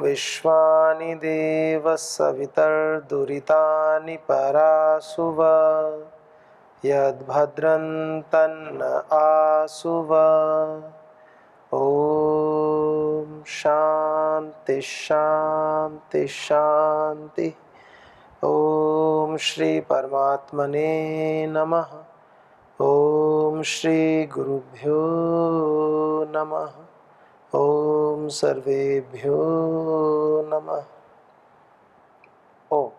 विश्वानि देव सवितर्दुरितानि परासुव यद्भद्रं तन्न आसुव। ओम शांति शांति शांति। ओम श्री परमात्मने नमः। ओम श्री गुरुभ्यो नमः। ओम सर्वेभ्यो नमः। ओम।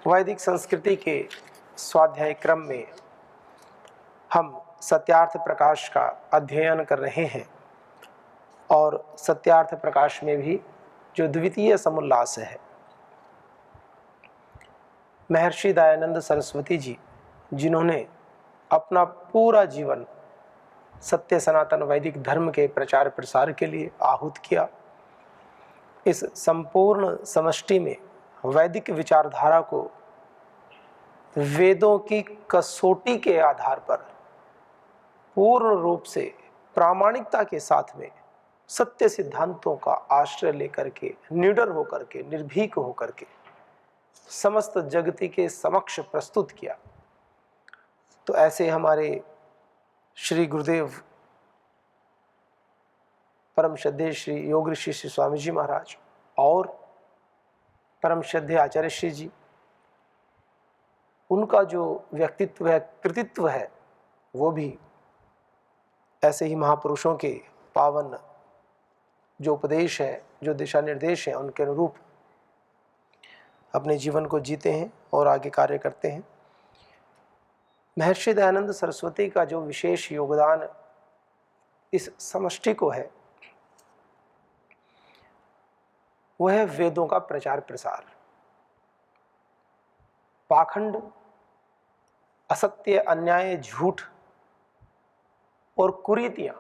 वैदिक संस्कृति के स्वाध्याय क्रम में हम सत्यार्थ प्रकाश का अध्ययन कर रहे हैं और सत्यार्थ प्रकाश में भी जो द्वितीय समुल्लास है, महर्षि दयानंद सरस्वती जी जिन्होंने अपना पूरा जीवन सत्य सनातन वैदिक धर्म के प्रचार प्रसार के लिए आहूत किया, इस संपूर्ण समष्टि में वैदिक विचारधारा को वेदों की कसौटी के आधार पर पूर्ण रूप से प्रामाणिकता के साथ में सत्य सिद्धांतों का आश्रय लेकर के निडर होकर के निर्भीक होकर के समस्त जगति के समक्ष प्रस्तुत किया। तो ऐसे हमारे श्री गुरुदेव परम श्रद्धेय श्री योग ऋषि श्री स्वामी जी महाराज और परम श्रद्धेय आचार्य श्री जी, उनका जो व्यक्तित्व है, कृतित्व है, वो भी ऐसे ही महापुरुषों के पावन जो उपदेश है, जो दिशा निर्देश है, उनके अनुरूप अपने जीवन को जीते हैं और आगे कार्य करते हैं। महर्षि दयानंद सरस्वती का जो विशेष योगदान इस समष्टि को है, वह है वेदों का प्रचार प्रसार। पाखंड, असत्य, अन्याय, झूठ और कुरीतियां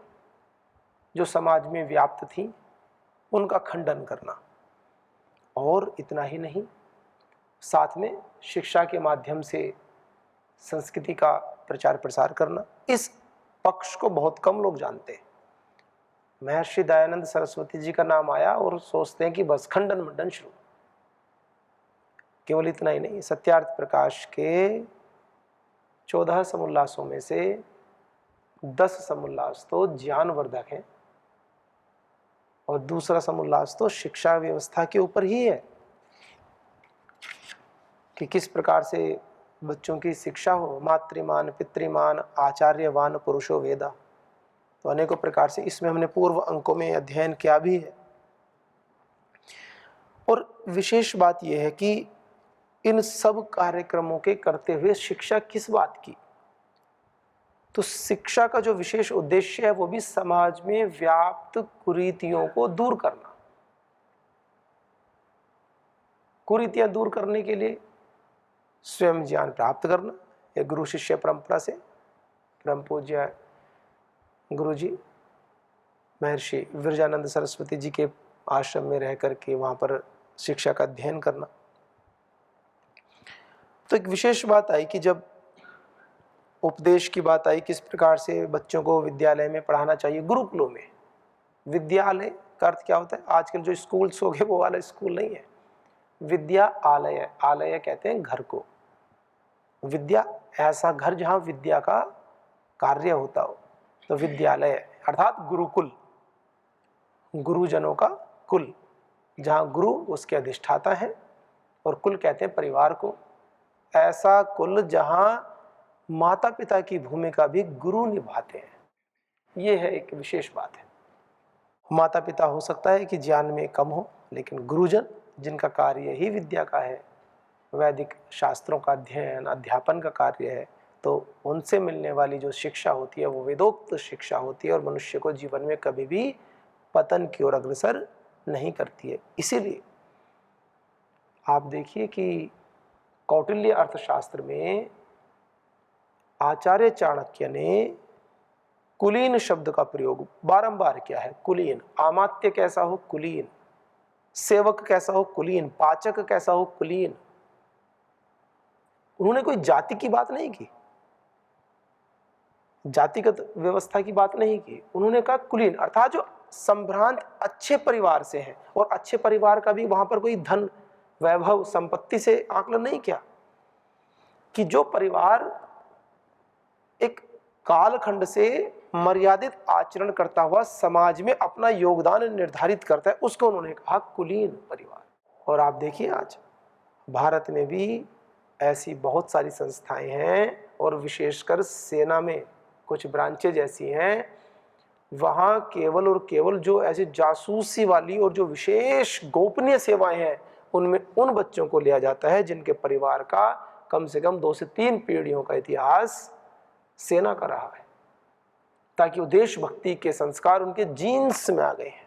जो समाज में व्याप्त थीं, उनका खंडन करना। और इतना ही नहीं, साथ में शिक्षा के माध्यम से संस्कृति का प्रचार प्रसार करना। इस पक्ष को बहुत कम लोग जानते हैं। महर्षि दयानंद सरस्वती जी का नाम आया और सोचते हैं कि बस खंडन मंडन शुरू। केवल इतना ही नहीं, सत्यार्थ प्रकाश के 14 समुल्लासों में से 10 समुल्लास तो ज्ञानवर्धक हैं और दूसरा समुल्लास तो शिक्षा व्यवस्था के ऊपर ही है कि किस प्रकार से बच्चों की शिक्षा हो। मातृमान पितृमान आचार्यवान पुरुषो वेदा, तो अनेकों प्रकार से इसमें हमने पूर्व अंकों में अध्ययन किया भी है। और विशेष बात यह है कि इन सब कार्यक्रमों के करते हुए शिक्षा किस बात की, तो शिक्षा का जो विशेष उद्देश्य है वो भी समाज में व्याप्त कुरीतियों को दूर करना। कुरीतियां दूर करने के लिए स्वयं ज्ञान प्राप्त करना, या गुरु शिष्य परंपरा से परम पूज्य गुरु जी महर्षि विरजानंद सरस्वती जी के आश्रम में रह करके वहाँ पर शिक्षा का अध्ययन करना। तो एक विशेष बात आई कि जब उपदेश की बात आई, किस प्रकार से बच्चों को विद्यालय में पढ़ाना चाहिए, गुरुकुलों में। विद्यालय का अर्थ क्या होता है? आजकल जो स्कूल्स हो गए वो वाला स्कूल नहीं है। विद्या आलय, आलय कहते हैं घर को। विद्या ऐसा घर जहाँ विद्या का कार्य होता हो, तो विद्यालय अर्थात गुरुकुल, गुरुजनों का कुल, जहाँ गुरु उसके अधिष्ठाता है और कुल कहते हैं परिवार को। ऐसा कुल जहाँ माता पिता की भूमिका भी गुरु निभाते हैं, ये है एक विशेष बात है। माता पिता हो सकता है कि ज्ञान में कम हो, लेकिन गुरुजन जिनका कार्य ही विद्या का है, वैदिक शास्त्रों का अध्ययन अध्यापन का कार्य है, तो उनसे मिलने वाली जो शिक्षा होती है वो वेदोक्त शिक्षा होती है और मनुष्य को जीवन में कभी भी पतन की ओर अग्रसर नहीं करती है। इसीलिए आप देखिए कि कौटिल्य अर्थशास्त्र में आचार्य चाणक्य ने कुलीन शब्द का प्रयोग बारंबार किया है। कुलीन, आमात्य कैसा हो, कुलीन, सेवक कैसा हो, कुलीन, पाचक कैसा हो, कुलीन। उन्होंने कोई जाति की बात नहीं की, जातिगत व्यवस्था की बात नहीं की। उन्होंने कहा कुलीन, अर्थात जो संभ्रांत अच्छे परिवार से हैं, और अच्छे परिवार का भी वहां पर कोई धन वैभव संपत्ति से आकलन नहीं किया, कि जो परिवार एक कालखंड से मर्यादित आचरण करता हुआ समाज में अपना योगदान निर्धारित करता है, उसको उन्होंने कहा कुलीन परिवार। और आप देखिए आज भारत में भी ऐसी बहुत सारी संस्थाएं हैं, और विशेषकर सेना में कुछ ब्रांचेज ऐसी हैं, वहाँ केवल और केवल जो ऐसी जासूसी वाली और जो विशेष गोपनीय सेवाएं हैं, उनमें उन बच्चों को लिया जाता है जिनके परिवार का कम से कम 2 से 3 पीढ़ियों का इतिहास सेना का रहा है, ताकि वो देशभक्ति के संस्कार उनके जीन्स में आ गए हैं।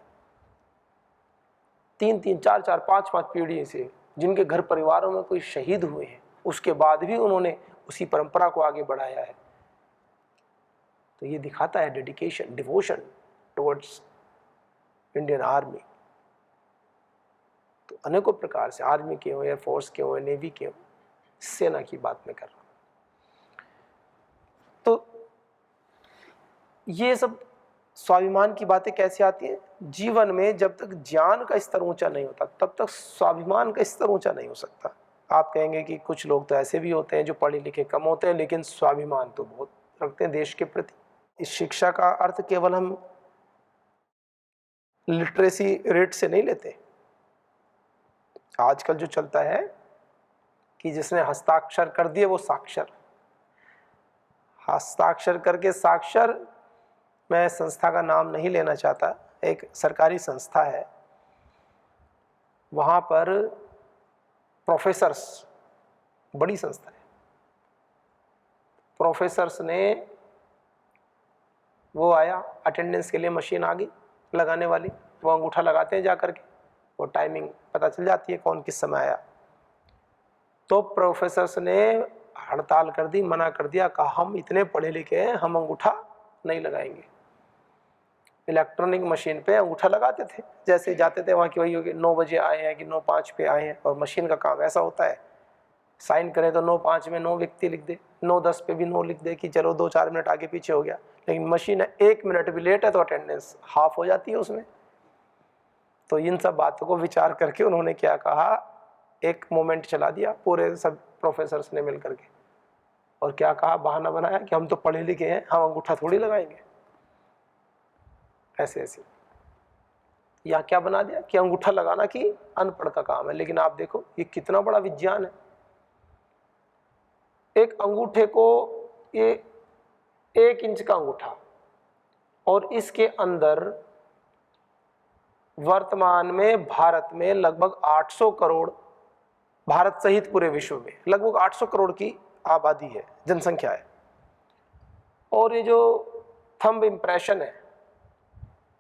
3-3, 4-4, 5-5 पीढ़ी से जिनके घर परिवारों में कोई शहीद हुए हैं, उसके बाद भी उन्होंने उसी परंपरा को आगे बढ़ाया है। तो ये दिखाता है dedication, devotion towards Indian army. तो अनेकों प्रकार से आर्मी के हो, एयरफोर्स के हो, नेवी के हो, सेना की बात मैं कर रहा हूं। तो ये सब स्वाभिमान की बातें कैसे आती हैं? जीवन में जब तक ज्ञान का स्तर ऊंचा नहीं होता, तब तक स्वाभिमान का स्तर ऊंचा नहीं हो सकता। आप कहेंगे कि कुछ लोग तो ऐसे भी होते हैं जो पढ़े लिखे कम होते हैं, लेकिन स्वाभिमान तो बहुत रखते हैं देश के प्रति। इस शिक्षा का अर्थ केवल हम लिटरेसी रेट से नहीं लेते। आजकल जो चलता है कि जिसने हस्ताक्षर कर दिए वो साक्षर, हस्ताक्षर करके साक्षर, मैं संस्था का नाम नहीं लेना चाहता, एक सरकारी संस्था है, वहाँ पर प्रोफेसर्स, बड़ी संस्था है, प्रोफेसर्स ने, वो आया अटेंडेंस के लिए, मशीन आ गई लगाने वाली, वो अंगूठा लगाते हैं जा करके, वो टाइमिंग पता चल जाती है कौन किस समय आया। तो प्रोफेसर्स ने हड़ताल कर दी, मना कर दिया, कहा हम इतने पढ़े लिखे हैं, हम अंगूठा नहीं लगाएंगे। इलेक्ट्रॉनिक मशीन पे अंगूठा लगाते थे, जैसे जाते थे वहाँ की वही होगी 9 बजे आए हैं कि 9:05 पे आए हैं, और मशीन का काम ऐसा होता है, साइन करें तो 9:05 में 9 व्यक्ति लिख दे, 9:10 पे भी 9 लिख दे कि चलो 2-4 मिनट आगे पीछे हो गया, लेकिन मशीन है 1 मिनट भी लेट है तो अटेंडेंस हाफ हो जाती है उसमें। तो इन सब बातों को विचार करके उन्होंने क्या कहा, एक मोमेंट चला दिया पूरे सब प्रोफेसर्स ने मिल करके, और क्या कहा, बहाना बनाया कि हम तो पढ़े लिखे हैं, हम अंगूठा थोड़ी लगाएंगे। ऐसे ऐसे या क्या बना दिया कि अंगूठा लगाना कि अनपढ़ का काम है। लेकिन आप देखो ये कितना बड़ा विज्ञान है। एक अंगूठे को, ये 1 इंच का अंगूठा, और इसके अंदर वर्तमान में भारत में लगभग 800 करोड़, भारत सहित पूरे विश्व में लगभग 800 करोड़ की आबादी है, जनसंख्या है। और ये जो थंब इम्प्रेशन है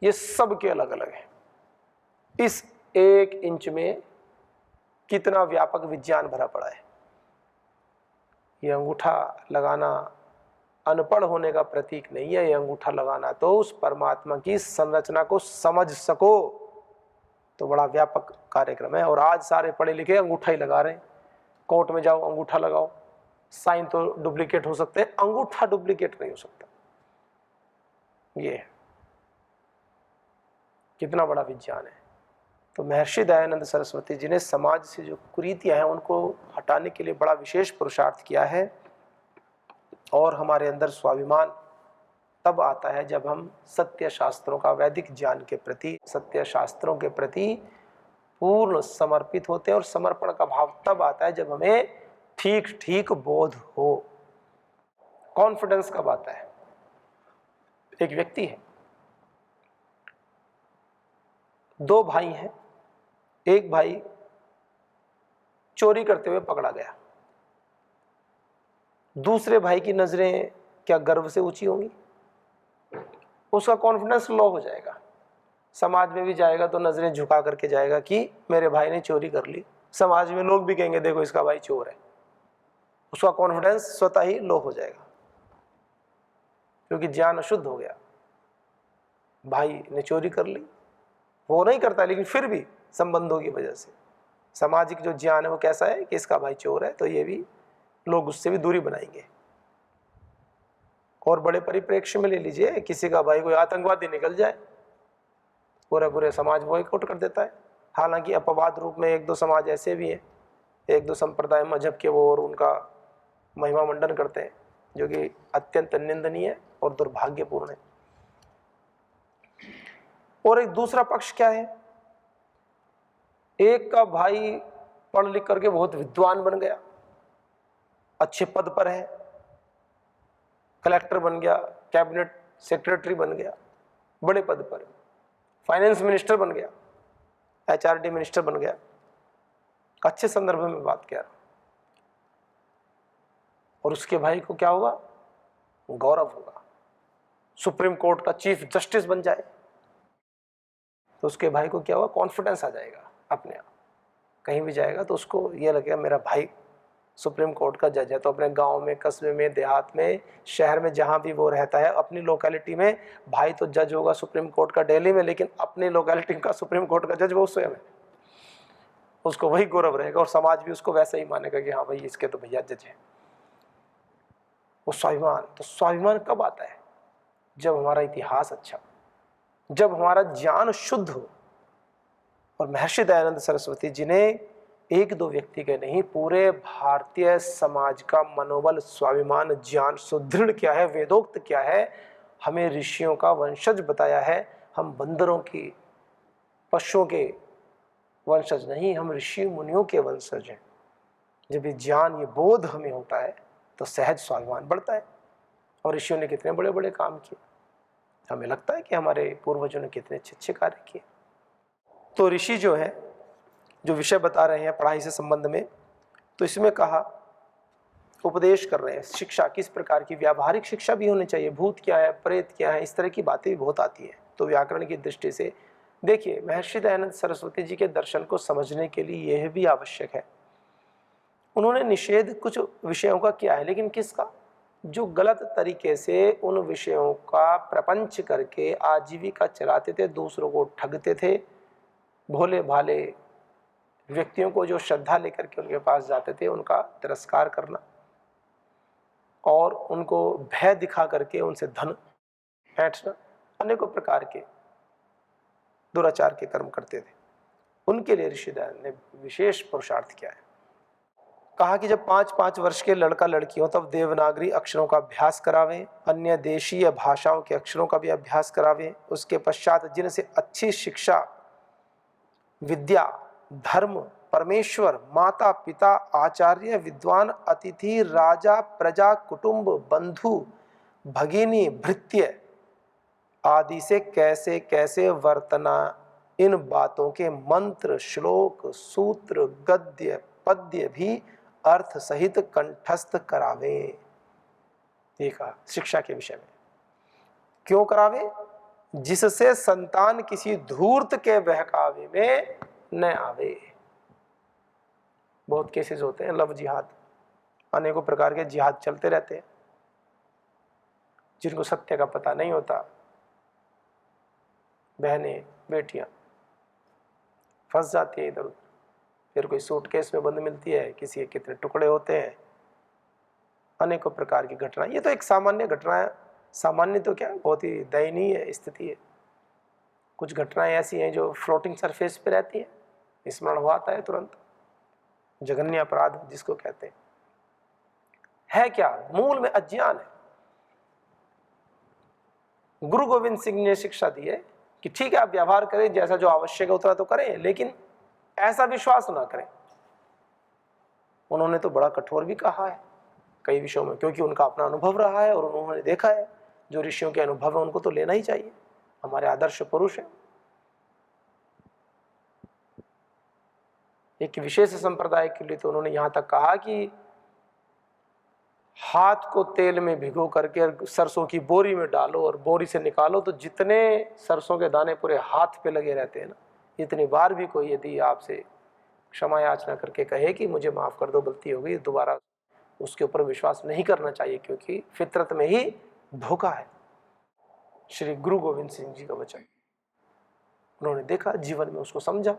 ये सब के अलग अलग है। इस 1 इंच में कितना व्यापक विज्ञान भरा पड़ा है। ये अंगूठा लगाना अनपढ़ होने का प्रतीक नहीं है, ये अंगूठा लगाना तो उस परमात्मा की संरचना को समझ सको तो बड़ा व्यापक कार्यक्रम है। और आज सारे पढ़े लिखे अंगूठा ही लगा रहे हैं। कोर्ट में जाओ अंगूठा लगाओ, साइन तो डुप्लीकेट हो सकते हैं, अंगूठा डुप्लीकेट नहीं हो सकता। ये कितना बड़ा विज्ञान है। तो महर्षि दयानंद सरस्वती जी ने समाज से जो कुरीतियां हैं उनको हटाने के लिए बड़ा विशेष पुरुषार्थ किया है। और हमारे अंदर स्वाभिमान तब आता है जब हम सत्य शास्त्रों का, वैदिक ज्ञान के प्रति, सत्य शास्त्रों के प्रति पूर्ण समर्पित होते हैं। और समर्पण का भाव तब आता है जब हमें ठीक ठीक बोध हो। कॉन्फिडेंस कब आता है? एक व्यक्ति है, 2 भाई हैं, एक भाई चोरी करते हुए पकड़ा गया, दूसरे भाई की नजरें क्या गर्व से ऊंची होंगी? उसका कॉन्फिडेंस लो हो जाएगा, समाज में भी जाएगा तो नजरें झुका करके जाएगा कि मेरे भाई ने चोरी कर ली। समाज में लोग भी कहेंगे देखो इसका भाई चोर है। उसका कॉन्फिडेंस स्वतः ही लो हो जाएगा, क्योंकि ज्ञान अशुद्ध हो गया। भाई ने चोरी कर ली, वो नहीं करता, लेकिन फिर भी संबंधों की वजह से सामाजिक जो ज्ञान है वो कैसा है कि इसका भाई चोर है, तो ये भी लोग उससे भी दूरी बनाएंगे। और बड़े परिप्रेक्ष्य में ले लीजिए, किसी का भाई कोई आतंकवादी निकल जाए पूरे पूरे समाज बॉयकॉट कर देता है। हालांकि अपवाद रूप में एक दो समाज ऐसे भी हैं, एक दो संप्रदाय मजहब के वो और उनका महिमा मंडन करते हैं, जो कि अत्यंत निंदनीय और दुर्भाग्यपूर्ण है। और एक दूसरा पक्ष क्या है, एक का भाई पढ़ लिख करके बहुत विद्वान बन गया, अच्छे पद पर है, कलेक्टर बन गया, कैबिनेट सेक्रेटरी बन गया, बड़े पद पर, फाइनेंस मिनिस्टर बन गया, एचआरडी मिनिस्टर बन गया, अच्छे संदर्भ में बात किया, और उसके भाई को क्या होगा, गौरव होगा, सुप्रीम कोर्ट का चीफ जस्टिस बन जाए तो उसके भाई को क्या होगा, कॉन्फिडेंस आ जाएगा अपने आप। कहीं भी जाएगा तो उसको ये लगेगा मेरा भाई सुप्रीम कोर्ट का जज है, तो अपने गांव में, कस्बे में, देहात में, शहर में, जहां भी वो रहता है, अपनी लोकेलिटी में भाई तो जज होगा सुप्रीम कोर्ट का दिल्ली में, लेकिन अपनी लोकेलिटी का सुप्रीम कोर्ट का जज वो स्वयं है। उसको वही गौरव रहेगा और समाज भी उसको वैसा ही मानेगा कि हाँ भाई इसके तो भैया जज है। वो स्वाभिमान, तो स्वाभिमान कब आता है, जब हमारा इतिहास अच्छा, जब हमारा ज्ञान शुद्ध हो। और महर्षि दयानंद सरस्वती जी ने एक दो व्यक्ति के नहीं, पूरे भारतीय समाज का मनोबल, स्वाभिमान, ज्ञान सुदृढ़ किया है, वेदोक्त किया है, हमें ऋषियों का वंशज बताया है। हम बंदरों की, पशुओं के वंशज नहीं, हम ऋषि मुनियों के वंशज हैं। जब ये ज्ञान, ये बोध हमें होता है तो सहज स्वाभिमान बढ़ता है। और ऋषियों ने कितने बड़े बड़े काम किए, हमें लगता है कि हमारे पूर्वजों ने कितने अच्छे अच्छे कार्य किए। तो ऋषि जो है, जो विषय बता रहे हैं पढ़ाई से संबंध में, तो इसमें कहा, उपदेश कर रहे हैं, शिक्षा किस प्रकार की, व्यावहारिक शिक्षा भी होनी चाहिए, भूत क्या है, प्रेत क्या है, इस तरह की बातें भी बहुत आती हैं। तो व्याकरण की दृष्टि से देखिए, महर्षि दयानंद सरस्वती जी के दर्शन को समझने के लिए यह भी आवश्यक है, उन्होंने निषेध कुछ विषयों का किया है, लेकिन किसका, जो गलत तरीके से उन विषयों का प्रपंच करके आजीविका चलाते थे, दूसरों को ठगते थे, भोले भाले व्यक्तियों को जो श्रद्धा लेकर के उनके पास जाते थे उनका तिरस्कार करना और उनको भय दिखा करके उनसे धन ऐंठना, अनेकों प्रकार के दुराचार के कर्म करते थे। उनके लिए ऋषि दयानंद ने विशेष पुरुषार्थ किया है। कहा कि जब 5-5 वर्ष के लड़का लड़की हो तब देवनागरी अक्षरों का अभ्यास करावें, अन्य देशीय भाषाओं के अक्षरों का भी अभ्यास करावें। उसके पश्चात जिनसे अच्छी शिक्षा, विद्या, धर्म, परमेश्वर, माता पिता, आचार्य, विद्वान, अतिथि, राजा, प्रजा, कुटुंब, बंधु, भगिनी, भृत्य आदि से कैसे कैसे वर्तना, इन बातों के मंत्र, श्लोक, सूत्र, गद्य, पद्य भी अर्थ सहित कंठस्थ करावे। देखा शिक्षा के विषय में क्यों करावे, जिससे संतान किसी धूर्त के बहकावे में न आवे। बहुत केसेस होते हैं, लव जिहाद, अनेकों प्रकार के जिहाद चलते रहते हैं, जिनको सत्य का पता नहीं होता, बहनें, बेटियां फंस जाती है इधर उधर। फिर कोई सूटकेस में बंद मिलती है, किसी के कितने टुकड़े होते हैं, अनेकों प्रकार की घटना। ये तो एक सामान्य घटना है, सामान्य तो क्या, बहुत ही दयनीय स्थिति है। कुछ घटनाएं ऐसी हैं जो फ्लोटिंग सरफेस पे रहती हैं, स्मरण हुआ आता है तुरंत। जघन्य अपराध जिसको कहते हैं, है क्या, मूल में अज्ञान है। गुरु गोविंद सिंह ने शिक्षा दी है कि ठीक है आप व्यवहार करें, जैसा जो आवश्यक है उतना तो करें, लेकिन ऐसा विश्वास ना करें। उन्होंने तो बड़ा कठोर भी कहा है कई विषयों में, क्योंकि उनका अपना अनुभव रहा है और उन्होंने देखा है जो ऋषियों के अनुभव है उनको तो लेना ही चाहिए, हमारे आदर्श पुरुष हैं। एक विशेष संप्रदाय के लिए तो उन्होंने यहां तक कहा कि हाथ को तेल में भिगो करके सरसों की बोरी में डालो और बोरी से निकालो तो जितने सरसों के दाने पूरे हाथ पे लगे रहते हैं ना, इतनी बार भी कोई यदि आपसे क्षमा याचना करके कहे कि मुझे माफ कर दो, गलती हो गई, दोबारा उसके ऊपर विश्वास नहीं करना चाहिए, क्योंकि फितरत में ही धोखा है। श्री गुरु गोविंद सिंह जी का वचन, उन्होंने देखा, जीवन में उसको समझा।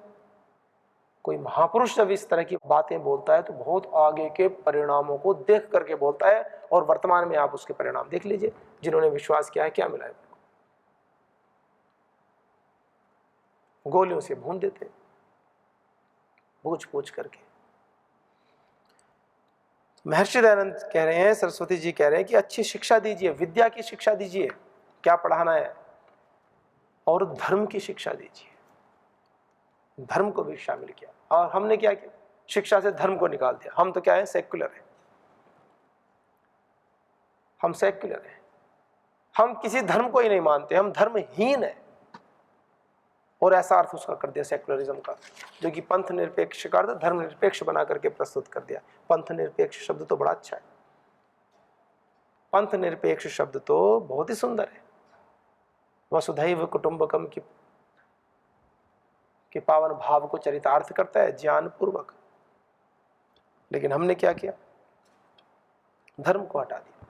कोई महापुरुष जब इस तरह की बातें बोलता है तो बहुत आगे के परिणामों को देख करके बोलता है, और वर्तमान में आप उसके परिणाम देख लीजिए, जिन्होंने विश्वास किया है क्या मिला है। गोलियों से भून देते, पूछ पूछ करके। महर्षि दयानंद कह रहे हैं, सरस्वती जी कह रहे हैं कि अच्छी शिक्षा दीजिए, विद्या की शिक्षा दीजिए, क्या पढ़ाना है, और धर्म की शिक्षा दीजिए। धर्म को भी शामिल किया। और हमने क्या किया, शिक्षा से धर्म को निकाल दिया। हम तो क्या है, सेक्युलर है, हम सेक्युलर है, हम किसी धर्म को ही नहीं मानते, हम धर्महीन है। और ऐसा अर्थ उसका कर दिया सेक्युलरिज्म का, जो कि पंथ निरपेक्ष का अर्थ धर्म निरपेक्ष बना करके प्रस्तुत कर दिया। पंथ निरपेक्ष शब्द तो बड़ा अच्छा है, पंथ निरपेक्ष शब्द तो बहुत ही सुंदर है। वसुधैव कुटुंबकम के पावन भाव को चरितार्थ करता है ज्ञान पूर्वक। लेकिन हमने क्या किया, धर्म को हटा दिया,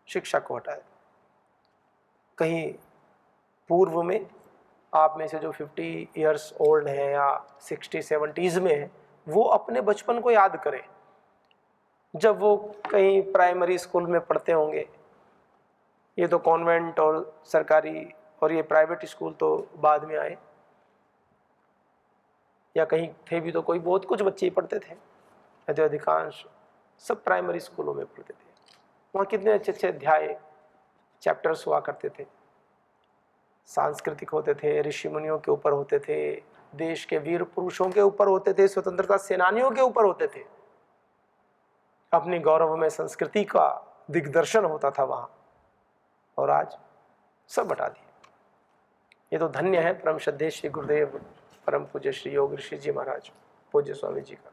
शिक्षा को हटाया। कहीं पूर्व में आप में से जो 50 इयर्स ओल्ड हैं या 60-70s में हैं, वो अपने बचपन को याद करें, जब वो कहीं प्राइमरी स्कूल में पढ़ते होंगे। ये तो कॉन्वेंट और सरकारी और ये प्राइवेट स्कूल तो बाद में आए, या कहीं थे भी तो कोई बहुत कुछ बच्चे ही पढ़ते थे, जो अधिकांश सब प्राइमरी स्कूलों में पढ़ते थे। वहाँ कितने अच्छे अच्छे अध्याय, चैप्टर्स हुआ करते थे, सांस्कृतिक होते थे, ऋषि मुनियों के ऊपर होते थे, देश के वीर पुरुषों के ऊपर होते थे, स्वतंत्रता सेनानियों के ऊपर होते थे। अपनी गौरवमय संस्कृति का दिग्दर्शन होता था वहाँ, और आज सब हटा दिए। ये तो धन्य है परम श्रद्धेय श्री गुरुदेव परम पूज्य श्री योग ऋषि जी महाराज, पूज्य स्वामी जी का,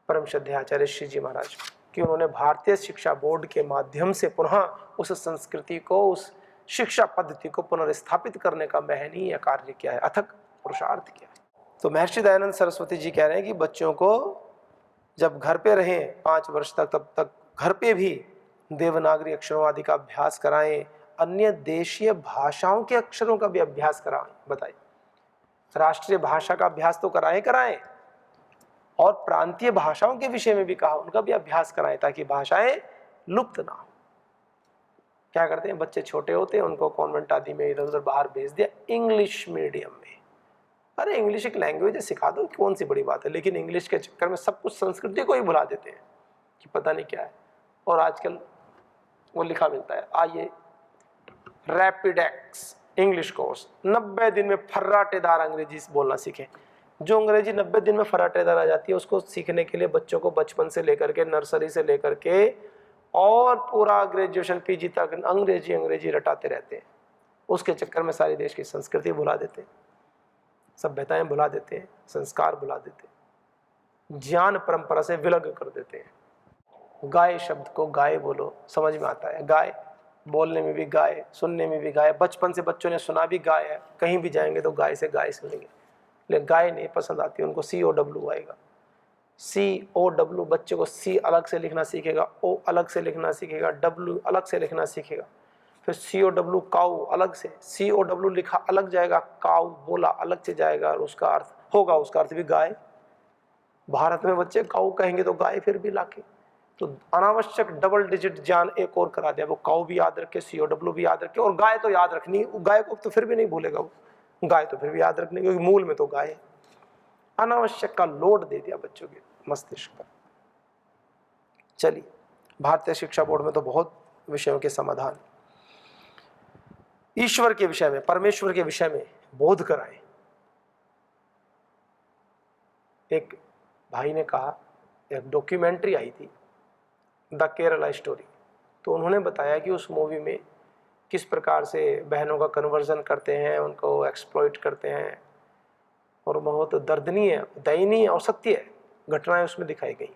परम श्रद्धेय आचार्य श्री जी महाराज, कि उन्होंने भारतीय शिक्षा बोर्ड के माध्यम से पुनः उस संस्कृति को, उस शिक्षा पद्धति को पुनर्स्थापित करने का महनीय कार्य किया है, अथक पुरुषार्थ किया है। तो महर्षि दयानंद सरस्वती जी कह रहे हैं कि बच्चों को जब घर पे रहें 5 वर्ष तक, तब तक घर पे भी देवनागरी अक्षरों आदि का अभ्यास कराएं, अन्य देशीय भाषाओं के अक्षरों का भी अभ्यास कराएं। बताइए, राष्ट्रीय भाषा का अभ्यास तो कराएं, और प्रांतीय भाषाओं के विषय में भी कहा उनका भी अभ्यास कराएं, ताकि भाषाएं लुप्त ना हो। क्या करते हैं, बच्चे छोटे होते हैं, उनको कॉन्वेंट आदि में इधर उधर बाहर भेज दिया, इंग्लिश मीडियम में। अरे इंग्लिश एक लैंग्वेज है, सिखा दो, कौन सी बड़ी बात है। लेकिन इंग्लिश के चक्कर में सब कुछ संस्कृति को ही भुला देते हैं कि पता नहीं क्या है। और आजकल वो लिखा मिलता है, आइए रैपिडेक्स इंग्लिश कोर्स, 90 दिन में फर्राटेदार अंग्रेजी बोलना सीखें। जो अंग्रेजी 90 दिन में फर्राटेदार आ जाती है, उसको सीखने के लिए बच्चों को बचपन से लेकर के, नर्सरी से लेकर के और पूरा ग्रेजुएशन पीजी तक अंग्रेजी रटाते रहते हैं। उसके चक्कर में सारी देश की संस्कृति भुला देते हैं, सभ्यताएं भुला देते हैं, संस्कार भुला देते हैं, ज्ञान परंपरा से विलग कर देते हैं। गाय शब्द को गाय बोलो, समझ में आता है, गाय बोलने में भी गाय, सुनने में भी गाय, बचपन से बच्चों ने सुना भी गाय है, कहीं भी जाएंगे तो गाय से गाय सुनेंगे। लेकिन गाय नहीं पसंद आती, उनको COW आएगा, COW। बच्चे को C अलग से लिखना सीखेगा, O अलग से लिखना सीखेगा, W अलग से लिखना सीखेगा, फिर COW काऊ अलग से, COW लिखा अलग जाएगा, काऊ बोला अलग से जाएगा, और उसका अर्थ होगा, उसका अर्थ भी गाय। भारत में बच्चे काऊ कहेंगे तो गाय फिर भी लाके, तो अनावश्यक डबल डिजिट ज्ञान एक और करा दिया। वो काऊ भी याद रखे, COW भी याद रखे, और गाय तो याद रखनी, गाय को तो फिर भी नहीं भूलेगा वो, गाय तो फिर भी याद रखनी, क्योंकि मूल में तो गाय है। अनावश्यक का लोड दे दिया बच्चों के मस्तिष्क पर। चलिए, भारतीय शिक्षा बोर्ड में तो बहुत विषयों के समाधान। ईश्वर के विषय में, परमेश्वर के विषय में बोध कराएं। एक भाई ने कहा, एक डॉक्यूमेंट्री आई थी द केरला स्टोरी, तो उन्होंने बताया कि उस मूवी में किस प्रकार से बहनों का कन्वर्जन करते हैं, उनको एक्सप्लॉइट करते हैं, और बहुत दर्दनीय, दयनीय और सत्य घटनाएं उसमें दिखाई गई।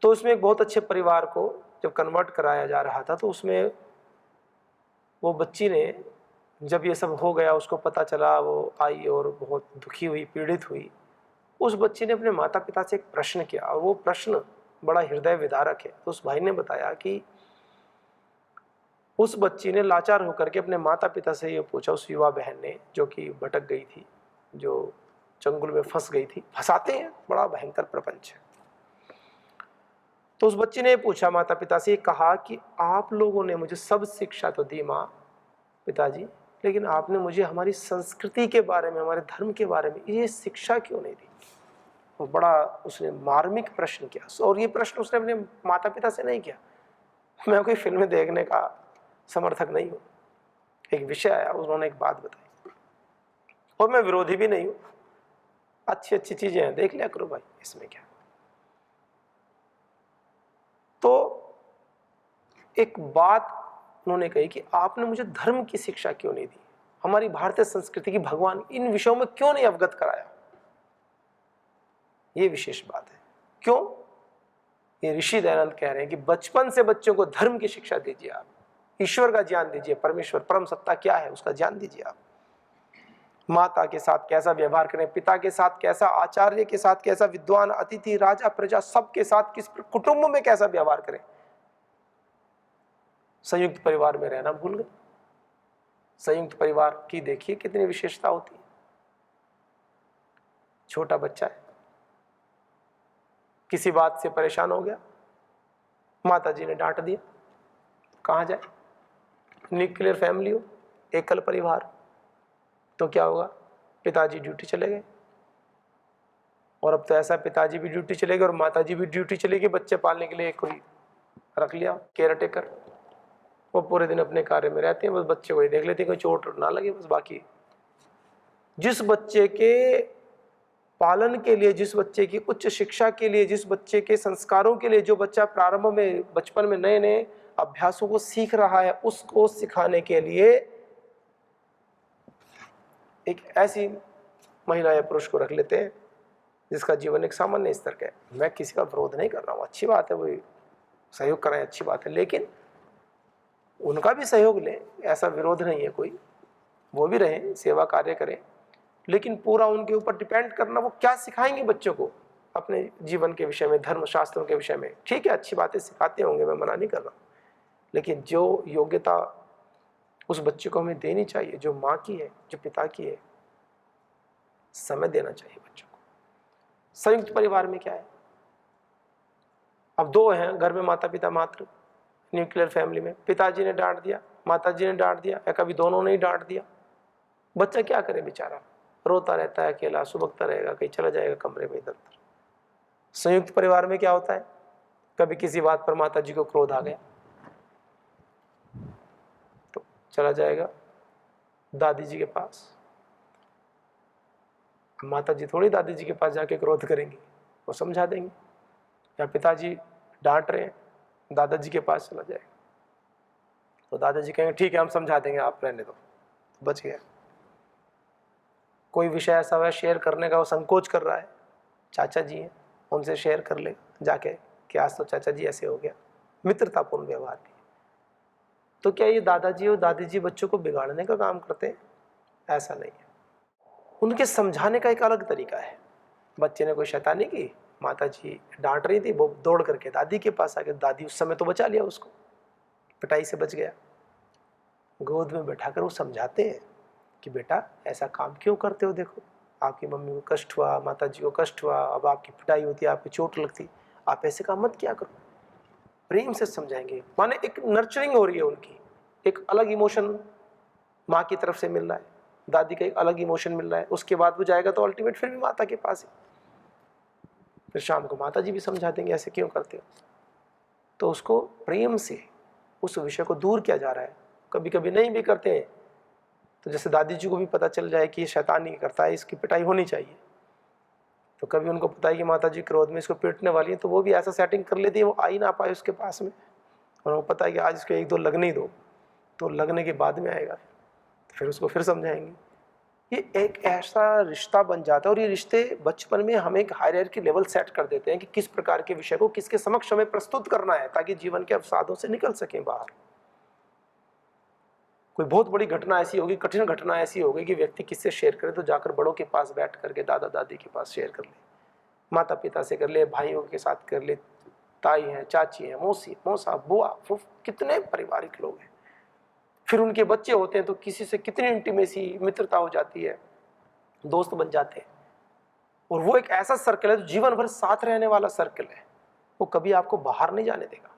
तो उसमें एक बहुत अच्छे परिवार को जब कन्वर्ट कराया जा रहा था, तो उसमें वो बच्ची ने, जब ये सब हो गया, उसको पता चला, वो आई और बहुत दुखी हुई, पीड़ित हुई। उस बच्ची ने अपने माता पिता से एक प्रश्न किया, और वो प्रश्न बड़ा हृदय विदारक है। तो उस भाई ने बताया कि उस बच्ची ने लाचार होकर के अपने माता पिता से ये पूछा, उस युवा बहन ने, जो कि भटक गई थी, जो चंगुल में फंस गई थी, फंसाते हैं, बड़ा भयंकर प्रपंच है। तो उस बच्ची ने पूछा माता पिता से, कहा कि आप लोगों ने मुझे सब शिक्षा तो दी माँ पिताजी, लेकिन आपने मुझे हमारी संस्कृति के बारे में, हमारे धर्म के बारे में ये शिक्षा क्यों नहीं दी? वो बड़ा उसने मार्मिक प्रश्न किया, और ये प्रश्न उसने अपने माता पिता से नहीं किया। मैं कोई फिल्में देखने का समर्थक नहीं हूँ। एक विषय आया, उन्होंने एक बात बताई, और मैं विरोधी भी नहीं हूँ, अच्छी अच्छी चीजें हैं, देख लिया करो भाई, इसमें क्या। तो एक बात उन्होंने कही कि आपने मुझे धर्म की शिक्षा क्यों नहीं दी, हमारी भारतीय संस्कृति की, भगवान, इन विषयों में क्यों नहीं अवगत कराया। ये विशेष बात है। क्यों? ये ऋषि दयानंद कह रहे हैं कि बचपन से बच्चों को धर्म की शिक्षा दीजिए, आप ईश्वर का ज्ञान दीजिए, परमेश्वर परम सत्ता क्या है उसका ज्ञान दीजिए। आप माता के साथ कैसा व्यवहार करें, पिता के साथ कैसा, आचार्य के साथ कैसा, विद्वान, अतिथि, राजा, प्रजा, सबके साथ किस, कुटुंब में कैसा व्यवहार करें। संयुक्त परिवार में रहना भूल गए। संयुक्त परिवार की देखिए कितनी विशेषता होती है। छोटा बच्चा है, किसी बात से परेशान हो गया, माता जी ने डांट दिया, कहाँ जाए। न्यूक्लियर फैमिली हो, एकल परिवार, तो क्या होगा, पिताजी ड्यूटी चले गए, और अब तो ऐसा पिताजी भी ड्यूटी चले गए और माताजी भी ड्यूटी चले गई, बच्चे पालने के लिए कोई रख लिया केयर टेकर, वो पूरे दिन अपने कार्य में रहते हैं, बस बच्चे को ही देख लेते हैं, कोई चोट ना लगे बस। बाकी जिस बच्चे के पालन के लिए, जिस बच्चे की उच्च शिक्षा के लिए, जिस बच्चे के संस्कारों के लिए जो बच्चा प्रारंभ में, बचपन में नए नए अभ्यासों को सीख रहा है, उसको सिखाने के लिए एक ऐसी महिला या पुरुष को रख लेते हैं जिसका जीवन एक सामान्य स्तर का है। मैं किसी का विरोध नहीं कर रहा हूँ, अच्छी बात है, वो सहयोग कराएं, अच्छी बात है, लेकिन उनका भी सहयोग लें, ऐसा विरोध नहीं है कोई, वो भी रहें, सेवा कार्य करें, लेकिन पूरा उनके ऊपर डिपेंड करना, वो क्या सिखाएंगे बच्चों को अपने जीवन के विषय में, धर्म शास्त्रों के विषय में, ठीक है अच्छी बातें सिखाते होंगे, मैं मना नहीं कर रहा हूँ, लेकिन जो योग्यता उस बच्चे को हमें देनी चाहिए, जो माँ की है, जो पिता की है, समय देना चाहिए बच्चों को। संयुक्त परिवार में क्या है, अब दो हैं घर में, माता पिता मात्र, न्यूक्लियर फैमिली में पिताजी ने डांट दिया, माताजी ने डांट दिया, या कभी दोनों ने ही डांट दिया, बच्चा क्या करे बेचारा, रोता रहता है, अकेला सुबकता रहेगा, कहीं चला जाएगा कमरे में इधर उधर। संयुक्त परिवार में क्या होता है, कभी किसी बात पर माताजी को क्रोध आ गया तो चला जाएगा दादी जी के पास। माता जी थोड़ी दादी जी के पास जाके क्रोध करेंगी, वो समझा देंगे। या पिताजी डांट रहे हैं, दादाजी के पास चला जाएगा, तो दादाजी कहेंगे ठीक है हम समझा देंगे, आप रहने दो, बच गया। कोई विषय ऐसा हुआ शेयर करने का वो संकोच कर रहा है, चाचा जी हैं उनसे शेयर कर ले जाके कि आज तो चाचा जी ऐसे हो गया, मित्रतापूर्ण व्यवहार की। तो क्या ये दादाजी और दादी जी बच्चों को बिगाड़ने का काम करते हैं? ऐसा नहीं है, उनके समझाने का एक अलग तरीका है। बच्चे ने कोई शैतानी की, माता जी डांट रही थी, वो दौड़ करके दादी के पास आ गया, दादी उस समय तो बचा लिया उसको, पिटाई से बच गया। गोद में बैठाकर वो समझाते हैं कि बेटा ऐसा काम क्यों करते हो, देखो आपकी मम्मी को कष्ट हुआ, माता जी को कष्ट हुआ, अब आपकी पिटाई होती है, आपकी चोट लगती, आप ऐसे काम मत किया करो। प्रेम से समझाएंगे, माने एक नर्चरिंग हो रही है उनकी, एक अलग इमोशन माँ की तरफ से मिल रहा है, दादी का एक अलग इमोशन मिल रहा है। उसके बाद वो जाएगा तो अल्टीमेट फिर भी माता के पास ही, फिर शाम को माता जी भी समझा देंगे ऐसे क्यों करते हो। तो उसको प्रेम से उस विषय को दूर किया जा रहा है। कभी कभी नहीं भी करते हैं तो जैसे दादी जी को भी पता चल जाए कि ये शैतानी करता है, इसकी पिटाई होनी चाहिए, तो कभी उनको पता है कि माता जी क्रोध में इसको पीटने वाली है, तो वो भी ऐसा सेटिंग कर लेती है वो आ ही ना पाए उसके पास में, और उनको पता है कि आज इसको एक दो लगने ही दो, तो लगने के बाद में आएगा, फिर उसको फिर समझाएंगे। ये एक ऐसा रिश्ता बन जाता है, और ये रिश्ते बचपन में हमें एक हायरार्की लेवल सेट कर देते हैं कि किस प्रकार के विषय को किसके समक्ष हमें प्रस्तुत करना है, ताकि जीवन के अवसादों से निकल सकें बाहर। कोई बहुत बड़ी घटना ऐसी होगी, कठिन घटना ऐसी होगी कि व्यक्ति किससे शेयर करे, तो जाकर बड़ों के पास बैठ करके, दादा दादी के पास शेयर कर ले, माता पिता से कर ले, भाइयों के साथ कर ले, ताई हैं, चाची हैं, मौसी, मौसा, बुआ, फूफ, कितने पारिवारिक लोग हैं। फिर उनके बच्चे होते हैं तो किसी से कितनी इंटीमेसी, मित्रता हो जाती है, दोस्त बन जाते हैं, और वो एक ऐसा सर्कल है जो जीवन भर साथ रहने वाला सर्कल है, वो कभी आपको बाहर नहीं जाने देगा।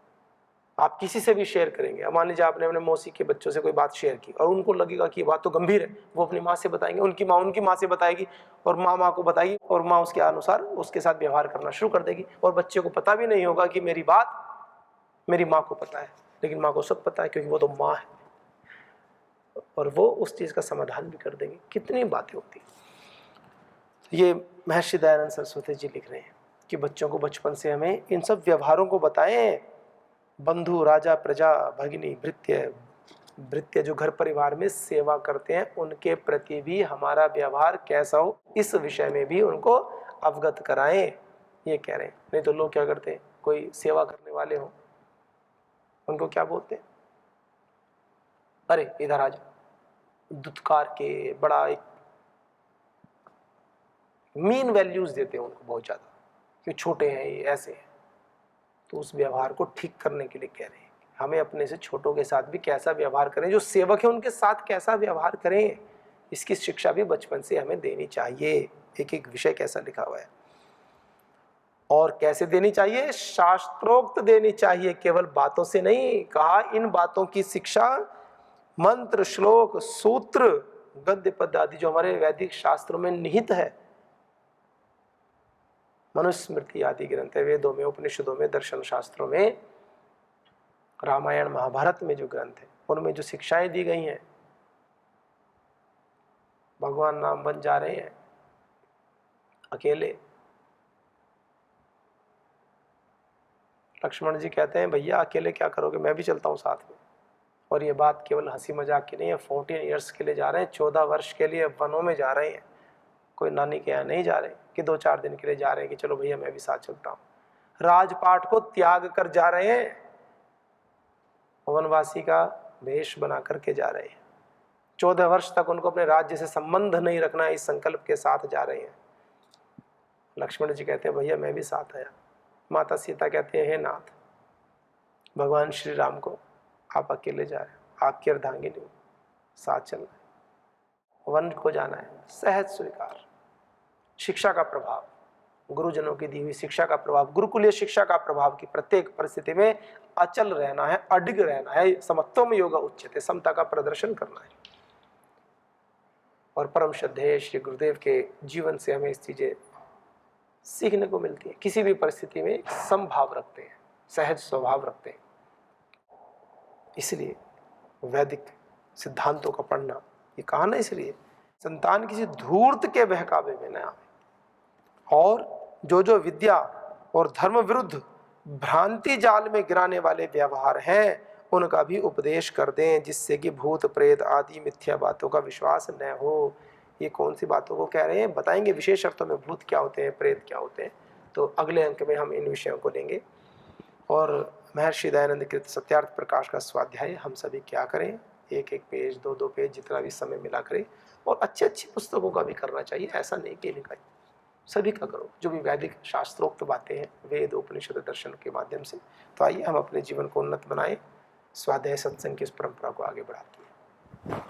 आप किसी से भी शेयर करेंगे, अब मान लीजिए आपने अपने मौसी के बच्चों से कोई बात शेयर की और उनको लगेगा कि ये बात तो गंभीर है, वो अपनी माँ से बताएंगे, उनकी माँ से बताएगी और माँ को बताएगी और माँ उसके अनुसार उसके साथ व्यवहार करना शुरू कर देगी और बच्चे को पता भी नहीं होगा कि मेरी बात मेरी माँ को पता है, लेकिन माँ को सब पता है क्योंकि वो तो माँ है और वो उस चीज़ का समाधान भी कर देंगे। कितनी बातें होती हैं। ये महर्षि दयानंद सरस्वती जी लिख रहे हैं कि बच्चों को बचपन से हमें इन सब व्यवहारों को बताएं। बंधु, राजा, प्रजा, भगिनी, भृत्य जो घर परिवार में सेवा करते हैं उनके प्रति भी हमारा व्यवहार कैसा हो, इस विषय में भी उनको अवगत कराएं, ये कह रहे हैं। नहीं तो लोग क्या करते हैं, कोई सेवा करने वाले हो उनको क्या बोलते हैं, अरे इधर आ जा, दुत्कार के बड़ा एक मीन वैल्यूज देते हैं उनको बहुत ज़्यादा कि छोटे हैं ये, ऐसे हैं। तो उस व्यवहार को ठीक करने के लिए कह रहे हैं हमें अपने से छोटों के साथ भी कैसा व्यवहार करें, जो सेवक है उनके साथ कैसा व्यवहार करें, इसकी शिक्षा भी बचपन से हमें देनी चाहिए। एक एक विषय कैसा लिखा हुआ है और कैसे देनी चाहिए, शास्त्रोक्त देनी चाहिए, केवल बातों से नहीं। कहा इन बातों की शिक्षा मंत्र, श्लोक, सूत्र, गद्य, पद्य आदि जो हमारे वैदिक शास्त्रों में निहित है, मनुस्मृति आदि ग्रंथ है, वेदों में, उपनिषदों में, दर्शन शास्त्रों में, रामायण महाभारत में जो ग्रंथ है उनमें जो शिक्षाएं दी गई हैं, भगवान राम बन जा रहे हैं अकेले, लक्ष्मण जी कहते हैं भैया अकेले क्या करोगे, मैं भी चलता हूँ साथ में। और ये बात केवल हंसी मजाक की नहीं है, 14 ईयर्स के लिए जा रहे हैं, 14 वर्ष के लिए वनों में जा रहे हैं, कोई नानी के यहाँ नहीं जा रहे कि 2-4 दिन के लिए जा रहे हैं कि चलो भैया मैं भी साथ चलता हूँ। राजपाट को त्याग कर जा रहे हैं, वनवासी का वेश बना करके जा रहे हैं। 14 वर्ष तक उनको अपने राज्य से संबंध नहीं रखना, इस संकल्प के साथ जा रहे हैं। लक्ष्मण जी कहते हैं भैया मैं भी साथ आया। माता सीता कहते हैं हे नाथ, भगवान श्री राम को आप अकेले जा रहे हैं, आपकी अर्धांगिनी साथ चलना है, वन को जाना है, सहज स्वीकार। शिक्षा का प्रभाव, गुरुजनों की दी हुई शिक्षा का प्रभाव, गुरुकुलीय शिक्षा का प्रभाव की प्रत्येक परिस्थिति में अचल रहना है, अडिग रहना है, समत्वम योग उच्यते, समता का प्रदर्शन करना है। और परम श्रद्धेय श्री गुरुदेव के जीवन से हमें इस चीजें सीखने को मिलती है। किसी भी परिस्थिति में समभाव रखते हैं, सहज स्वभाव रखते हैं। इसलिए वैदिक सिद्धांतों का पढ़ना, ये कहा ना, इसलिए संतान किसी धूर्त के बहकावे में न आवे और जो विद्या और धर्म विरुद्ध भ्रांति जाल में गिराने वाले व्यवहार हैं उनका भी उपदेश कर दें, जिससे कि भूत प्रेत आदि मिथ्या बातों का विश्वास न हो। ये कौन सी बातों को कह रहे हैं, बताएंगे विशेष अर्थों में, भूत क्या होते हैं, प्रेत क्या होते हैं, तो अगले अंक में हम इन विषयों को लेंगे। और महर्षि दयानंद कृत सत्यार्थ प्रकाश का स्वाध्याय हम सभी क्या करें, एक एक पेज, 2-2 पेज, जितना भी समय मिला करें। और अच्छी पुस्तकों का भी करना चाहिए, ऐसा नहीं कि इनका सभी का करो, जो भी वैदिक शास्त्रोक्त बातें हैं वेद उपनिषद दर्शन के माध्यम से। तो आइए हम अपने जीवन को उन्नत बनाएं, स्वाध्याय सत्संग की इस परंपरा को आगे बढ़ाते हैं।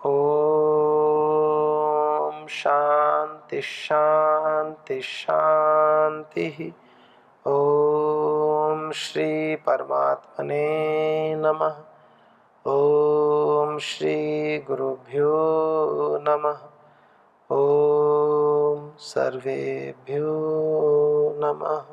ओम शांति शांति शांति। ओम श्री परमात्मने नमः। ओम श्री गुरुभ्यो नमः। ओम सर्वेभ्यो नमः।